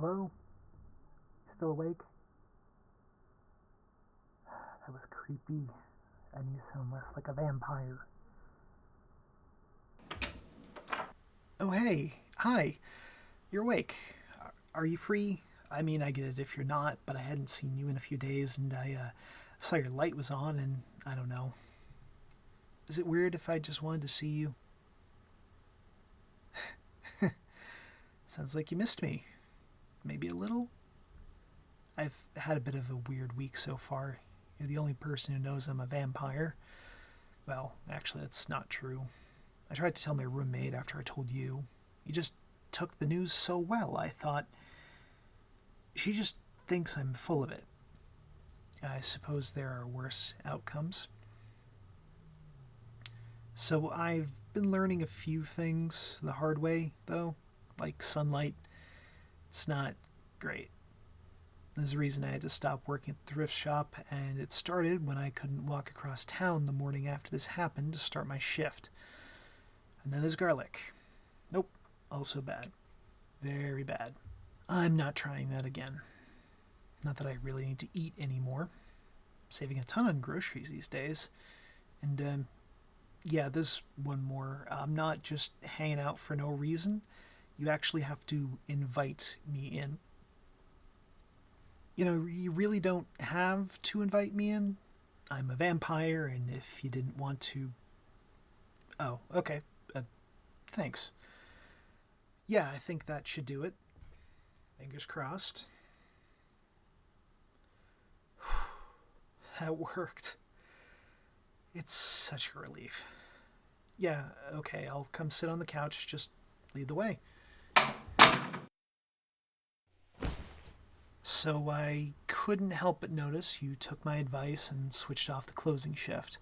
Hello? Still awake? That was creepy. And you sound less like a vampire. Oh, hey. Hi. You're awake. Are you free? I mean, I get it if you're not, but I hadn't seen you in a few days, and I saw your light was on, and I don't know. Is it weird if I just wanted to see you? Sounds like you missed me. Maybe a little? I've had a bit of a weird week so far. You're the only person who knows I'm a vampire. Well, actually, that's not true. I tried to tell my roommate after I told you. You just took the news so well, I thought. She just thinks I'm full of it. I suppose there are worse outcomes. So I've been learning a few things the hard way, though, like sunlight. It's not great. There's a reason I had to stop working at the thrift shop, and it started when I couldn't walk across town the morning after this happened to start my shift. And then there's garlic. Nope, also bad. Very bad. I'm not trying that again. Not that I really need to eat anymore. Saving a ton on groceries these days. And, yeah, there's one more. I'm not just hanging out for no reason. You actually have to invite me in. You really don't have to invite me in. I'm a vampire, and if you didn't want to... Oh, okay. Thanks. Yeah, I think that should do it. Fingers crossed. That worked. It's such a relief. Yeah, okay, I'll come sit on the couch. Just lead the way. So I couldn't help but notice you took my advice and switched off the closing shift.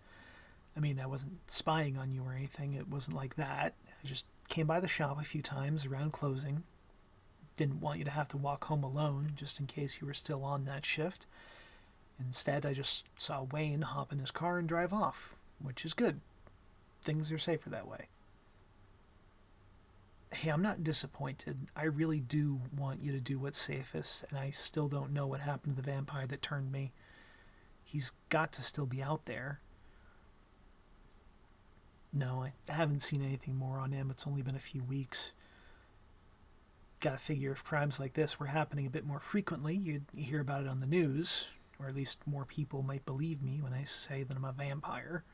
I mean, I wasn't spying on you or anything. It wasn't like that. I just came by the shop a few times around closing. Didn't want you to have to walk home alone, just in case you were still on that shift. Instead, I just saw Wayne hop in his car and drive off, which is good. Things are safer that way. Hey, I'm not disappointed. I really do want you to do what's safest, and I still don't know what happened to the vampire that turned me. He's got to still be out there. No, I haven't seen anything more on him. It's only been a few weeks. Gotta figure if crimes like this were happening a bit more frequently, you'd hear about it on the news, or at least more people might believe me when I say that I'm a vampire.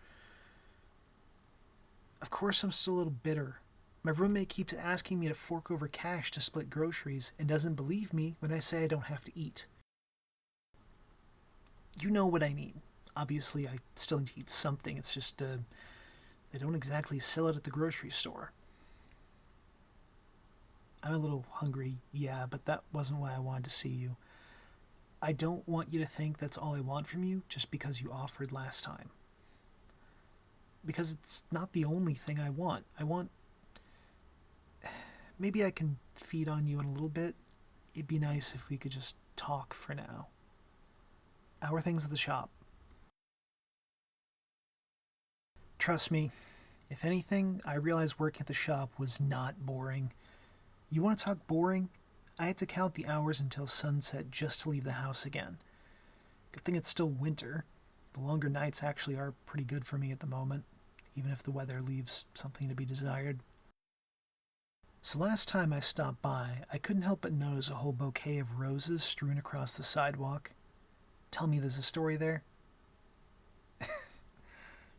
Of course, I'm still a little bitter. My roommate keeps asking me to fork over cash to split groceries and doesn't believe me when I say I don't have to eat. You know what I mean. Obviously, I still need to eat something. It's just, they don't exactly sell it at the grocery store. I'm a little hungry, yeah, but that wasn't why I wanted to see you. I don't want you to think that's all I want from you just because you offered last time. Because it's not the only thing I want. Maybe I can feed on you in a little bit. It'd be nice if we could just talk for now. How are things at the shop? Trust me, if anything, I realized working at the shop was not boring. You want to talk boring? I had to count the hours until sunset just to leave the house again. Good thing it's still winter. The longer nights actually are pretty good for me at the moment, even if the weather leaves something to be desired. So last time I stopped by, I couldn't help but notice a whole bouquet of roses strewn across the sidewalk. Tell me there's a story there?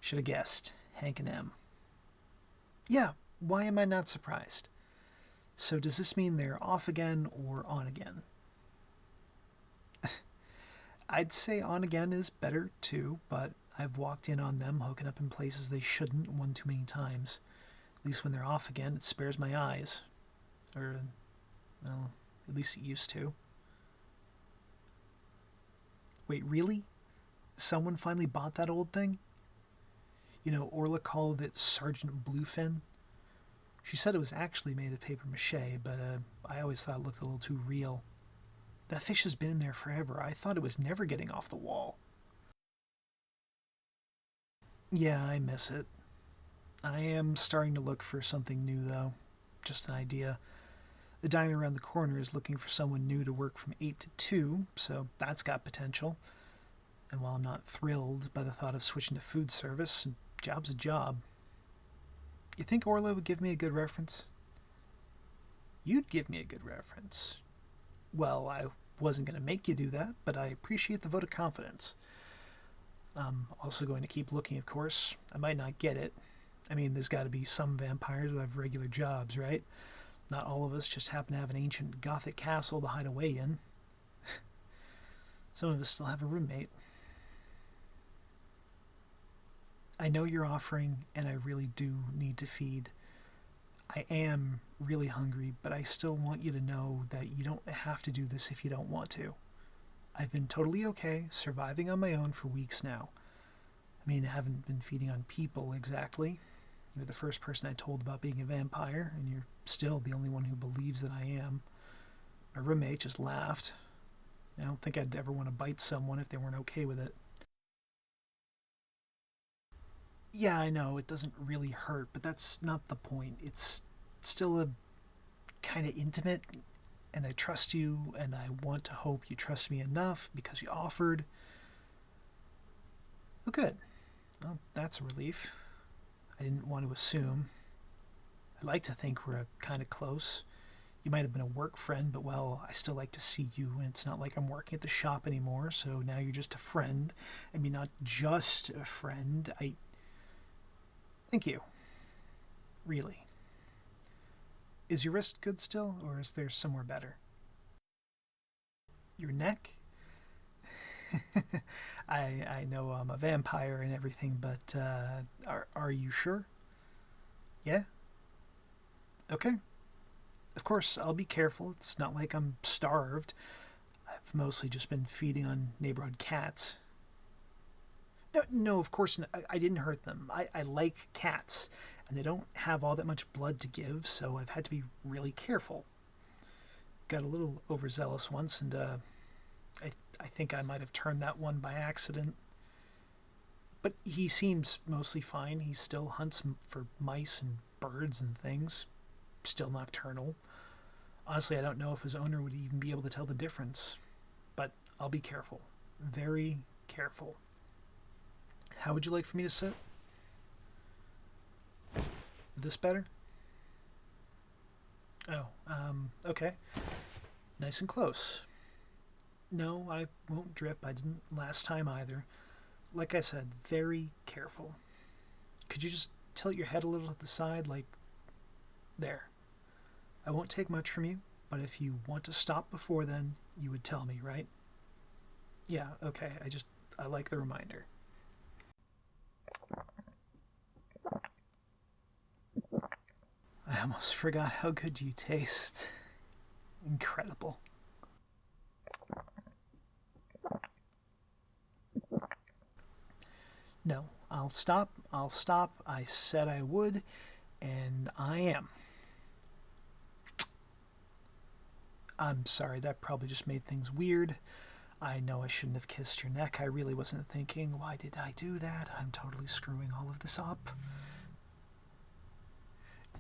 Should have guessed. Hank and M. Yeah, why am I not surprised? So does this mean they're off again or on again? I'd say on again is better too, but I've walked in on them hooking up in places they shouldn't one too many times. At least when they're off again, it spares my eyes. Or, well, at least it used to. Wait, really? Someone finally bought that old thing? Orla called it Sergeant Bluefin. She said it was actually made of paper mache, but I always thought it looked a little too real. That fish has been in there forever. I thought it was never getting off the wall. Yeah, I miss it. I am starting to look for something new, though. Just an idea. The diner around the corner is looking for someone new to work from 8 to 2, so that's got potential. And while I'm not thrilled by the thought of switching to food service, a job's a job. You think Orla would give me a good reference? You'd give me a good reference. Well, I wasn't going to make you do that, but I appreciate the vote of confidence. I'm also going to keep looking, of course. I might not get it. I mean, there's got to be some vampires who have regular jobs, right? Not all of us just happen to have an ancient Gothic castle to hide away in. Some of us still have a roommate. I know you're offering, and I really do need to feed. I am really hungry, but I still want you to know that you don't have to do this if you don't want to. I've been totally okay surviving on my own for weeks now. I mean, I haven't been feeding on people exactly. You're the first person I told about being a vampire, and you're still the only one who believes that I am. My roommate just laughed. I don't think I'd ever want to bite someone if they weren't okay with it. Yeah, I know, it doesn't really hurt, but that's not the point. It's still a kind of intimate, and I trust you, and I want to hope you trust me enough because you offered. Oh, good. Well, that's a relief. I didn't want to assume. I like to think we're kind of close. You might have been a work friend, but well, I still like to see you, and it's not like I'm working at the shop anymore, so now you're just a friend. I mean, not just a friend. Thank you. Really. Is your wrist good still, or is there somewhere better? Your neck? I know I'm a vampire and everything, but are you sure? Yeah? Okay. Of course, I'll be careful. It's not like I'm starved. I've mostly just been feeding on neighborhood cats. No, of course, I didn't hurt them. I like cats, and they don't have all that much blood to give, so I've had to be really careful. Got a little overzealous once, and I think I might have turned that one by accident. But he seems mostly fine. He still hunts for mice and birds and things. Still nocturnal. Honestly, I don't know if his owner would even be able to tell the difference. But I'll be careful. Very careful. How would you like for me to sit? This better? Oh, okay. Nice and close. No, I won't drip. I didn't last time either. Like I said, very careful. Could you just tilt your head a little to the side, like there? I won't take much from you, but if you want to stop before then, you would tell me, right? Yeah, okay. I like the reminder. I almost forgot how good you taste. Incredible. No, I'll stop. I'll stop. I said I would, and I am. I'm sorry, that probably just made things weird. I know I shouldn't have kissed your neck. I really wasn't thinking, why did I do that? I'm totally screwing all of this up.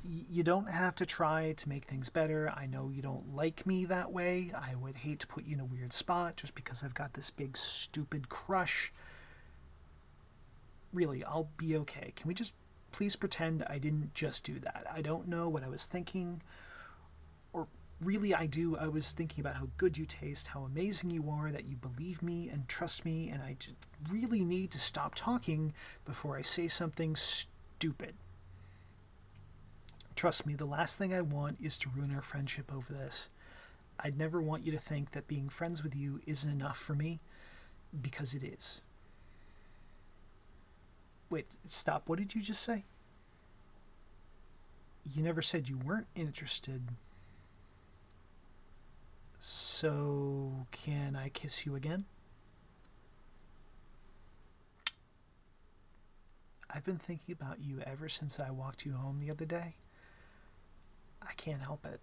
You don't have to try to make things better. I know you don't like me that way. I would hate to put you in a weird spot just because I've got this big stupid crush. Really, I'll be okay. Can we just please pretend I didn't just do that? I don't know what I was thinking. Or really, I do. I was thinking about how good you taste, how amazing you are, that you believe me and trust me, and I just really need to stop talking before I say something stupid. Trust me, the last thing I want is to ruin our friendship over this. I'd never want you to think that being friends with you isn't enough for me, because it is. Wait, stop. What did you just say? You never said you weren't interested. So, can I kiss you again? I've been thinking about you ever since I walked you home the other day. I can't help it.